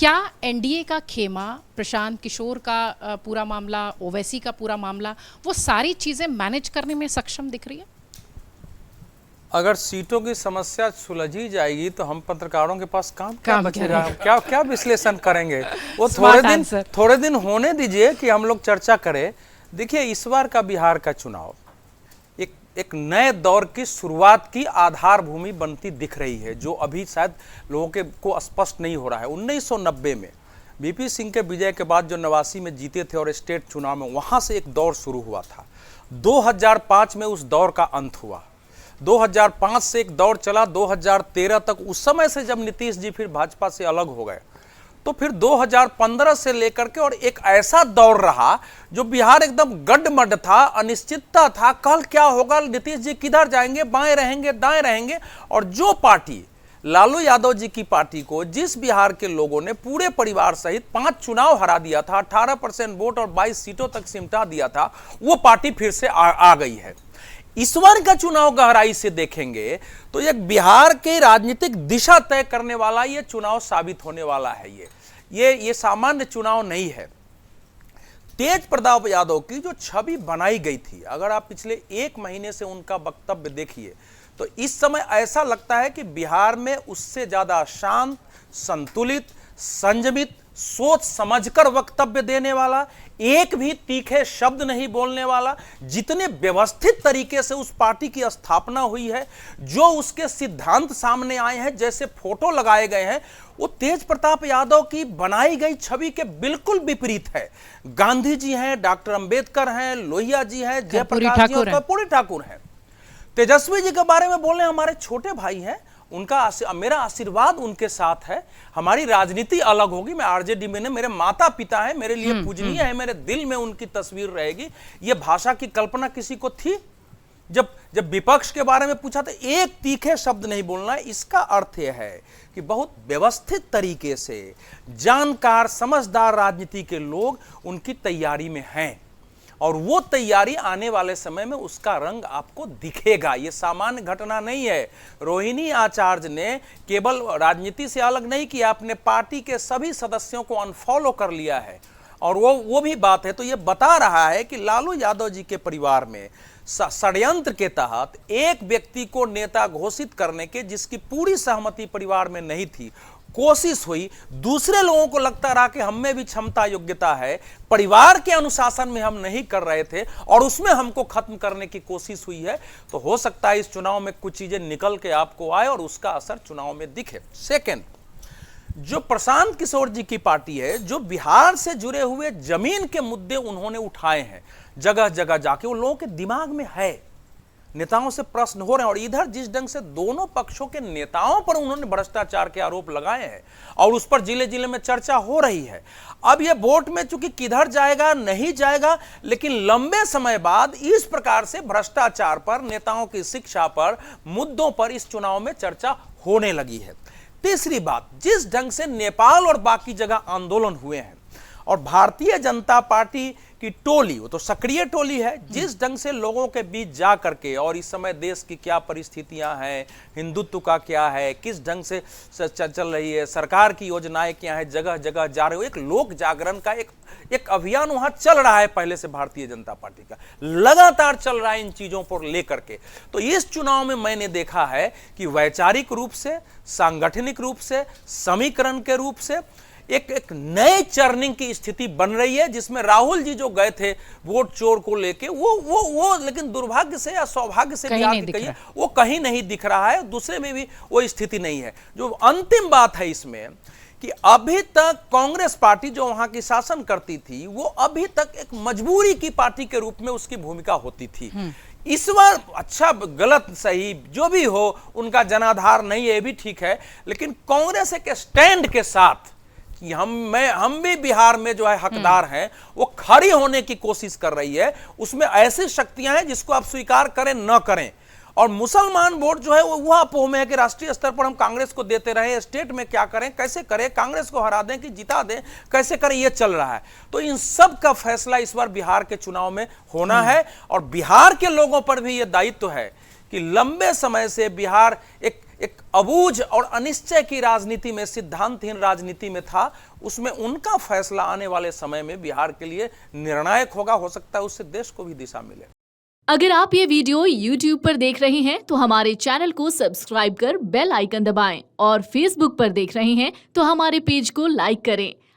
क्या एनडीए का खेमा, प्रशांत किशोर का पूरा मामला, ओवैसी का पूरा मामला, वो सारी चीजें मैनेज करने में सक्षम दिख रही है? अगर सीटों की समस्या सुलझी जाएगी तो हम पत्रकारों के पास काम क्या बचेगा? क्या क्या विश्लेषण करेंगे? वो थोड़े दिन होने दीजिए कि हम लोग चर्चा करें। देखिए, इस बार का बिहार का चुनाव एक नए दौर की शुरुआत की आधार भूमि बनती दिख रही है, जो अभी शायद लोगों को स्पष्ट नहीं हो रहा है। 1990 में बीपी सिंह के विजय के बाद जो 89 में जीते थे और स्टेट चुनाव में, वहां से एक दौर शुरू हुआ था। 2005 में उस दौर का अंत हुआ। 2005 से एक दौर चला 2013 तक। उस समय से जब नीतीश जी फिर भाजपा से अलग हो गए, तो फिर 2015 से लेकर के और एक ऐसा दौर रहा जो बिहार एकदम गड्ढमड्ढ था, अनिश्चितता था। कल क्या होगा, नीतीश जी किधर जाएंगे, बाएं रहेंगे, दाएं रहेंगे। और जो पार्टी, लालू यादव जी की पार्टी को, जिस बिहार के लोगों ने पूरे परिवार सहित 5 चुनाव हरा दिया था, 18% वोट और 22 सीटों तक सिमटा दिया था, वो पार्टी फिर से आ गई है। इस बार का चुनाव गहराई से देखेंगे तो एक बिहार के राजनीतिक दिशा तय करने वाला ये चुनाव साबित होने वाला है। ये सामान्य चुनाव नहीं है। तेज प्रताप यादव की जो छवि बनाई गई थी, अगर आप पिछले 1 महीने से उनका वक्तव्य देखिए, तो इस समय ऐसा लगता है कि बिहार में उससे ज्यादा शांत, संतुलित, संयमित, सोच समझकर वक्तव्य देने वाला, एक भी तीखे शब्द नहीं बोलने वाला, जितने व्यवस्थित तरीके से उस पार्टी की स्थापना हुई है, जो उसके सिद्धांत सामने आए हैं, जैसे फोटो लगाए गए हैं, वो तेज प्रताप यादव की बनाई गई छवि के बिल्कुल विपरीत है। गांधी जी हैं, डॉक्टर अंबेडकर हैं, लोहिया जी हैं, जयप्रकाश जी, कर्पूरी ठाकुर हैं। तेजस्वी जी के बारे में बोल रहे हैं, हमारे छोटे भाई हैं, उनका मेरा आशीर्वाद उनके साथ है। हमारी राजनीति अलग होगी, मैं आरजेडी में, मेरे माता पिता हैं, मेरे लिए पूजनीय है, मेरे दिल में उनकी तस्वीर रहेगी। ये भाषा की कल्पना किसी को थी? जब विपक्ष के बारे में पूछा तो एक तीखे शब्द नहीं बोलना है। इसका अर्थ यह है कि बहुत व्यवस्थित तरीके से जानकार, समझदार राजनीति के लोग उनकी तैयारी में हैं, और वो तैयारी आने वाले समय में उसका रंग आपको दिखेगा। ये सामान्य घटना नहीं है। रोहिणी आचार्य ने केवल राजनीति से अलग नहीं किया, अपने पार्टी के सभी सदस्यों को अनफॉलो कर लिया है, और वो भी बात है। तो ये बता रहा है कि लालू यादव जी के परिवार में षड्यंत्र के तहत एक व्यक्ति को नेता घोषित करने के, जिसकी पूरी सहमति परिवार में नहीं थी, कोशिश हुई। दूसरे लोगों को लगता रहा कि हम में भी क्षमता, योग्यता है, परिवार के अनुशासन में हम नहीं कर रहे थे, और उसमें हमको खत्म करने की कोशिश हुई है। तो हो सकता है इस चुनाव में कुछ चीजें निकल के आपको आए और उसका असर चुनाव में दिखे। सेकंड, जो प्रशांत किशोर जी की पार्टी है, जो बिहार से जुड़े हुए जमीन के मुद्दे उन्होंने उठाए हैं, जगह जगह जाके, वो लोगों के दिमाग में है, नेताओं से प्रश्न हो रहे हैं। और इधर जिस ढंग से दोनों पक्षों के नेताओं पर उन्होंने भ्रष्टाचार के आरोप लगाए हैं, और उस पर जिले जिले में चर्चा हो रही है। अब ये वोट में चूंकि किधर जाएगा नहीं जाएगा, लेकिन लंबे समय बाद इस प्रकार से भ्रष्टाचार पर, नेताओं की शिक्षा पर, मुद्दों पर इस चुनाव में चर्चा होने लगी है। तीसरी बात, जिस ढंग से नेपाल और बाकी जगह आंदोलन हुए हैं, और भारतीय जनता पार्टी की टोली, वो तो सक्रिय टोली है, जिस ढंग से लोगों के बीच जा करके, और इस समय देश की क्या परिस्थितियां हैं, हिंदुत्व का क्या है, किस ढंग से चल रही है, सरकार की योजनाएं क्या है, जगह जगह जा रहे हो, एक लोक जागरण का एक अभियान वहां चल रहा है पहले से। भारतीय जनता पार्टी का लगातार चल रहा है इन चीजों पर लेकर के। तो इस चुनाव में मैंने देखा है कि वैचारिक रूप से, सांगठनिक रूप से, समीकरण के रूप से एक नए चर्निंग की स्थिति बन रही है, जिसमें राहुल जी जो गए थे वोट चोर को लेके, वो लेकिन दुर्भाग्य से या सौभाग्य से कहिए, वो कहीं नहीं दिख रहा है। दूसरे में भी वो स्थिति नहीं है। जो अंतिम बात है इसमें, कि अभी तक कांग्रेस पार्टी जो वहां की शासन करती थी, वो अभी तक एक मजबूरी की पार्टी के रूप में उसकी भूमिका होती थी। इस बार अच्छा, गलत, सही जो भी हो, उनका जनाधार नहीं है, ये भी ठीक है, लेकिन कांग्रेस एक स्टैंड के साथ कि हम भी बिहार में जो है हकदार हैं, वो खड़ी होने की कोशिश कर रही है। उसमें ऐसी शक्तियां हैं जिसको आप स्वीकार करें न करें, और मुसलमान वोट जो है वो वह अपोह में है कि राष्ट्रीय स्तर पर हम कांग्रेस को देते रहे, स्टेट में क्या करें, कैसे करें, कांग्रेस को हरा दें कि जिता दें, कैसे करें, ये चल रहा है। तो इन सब का फैसला इस बार बिहार के चुनाव में होना है, और बिहार के लोगों पर भी ये दायित्व है कि लंबे समय से बिहार एक एक अबूझ और अनिश्चय की राजनीति में, सिद्धांतहीन राजनीति में था, उसमें उनका फैसला आने वाले समय में बिहार के लिए निर्णायक होगा। हो सकता है उससे देश को भी दिशा मिले। अगर आप ये वीडियो YouTube पर देख रहे हैं तो हमारे चैनल को सब्सक्राइब कर बेल आइकन दबाएं और Facebook पर देख रहे हैं तो हमारे पेज को लाइक करें।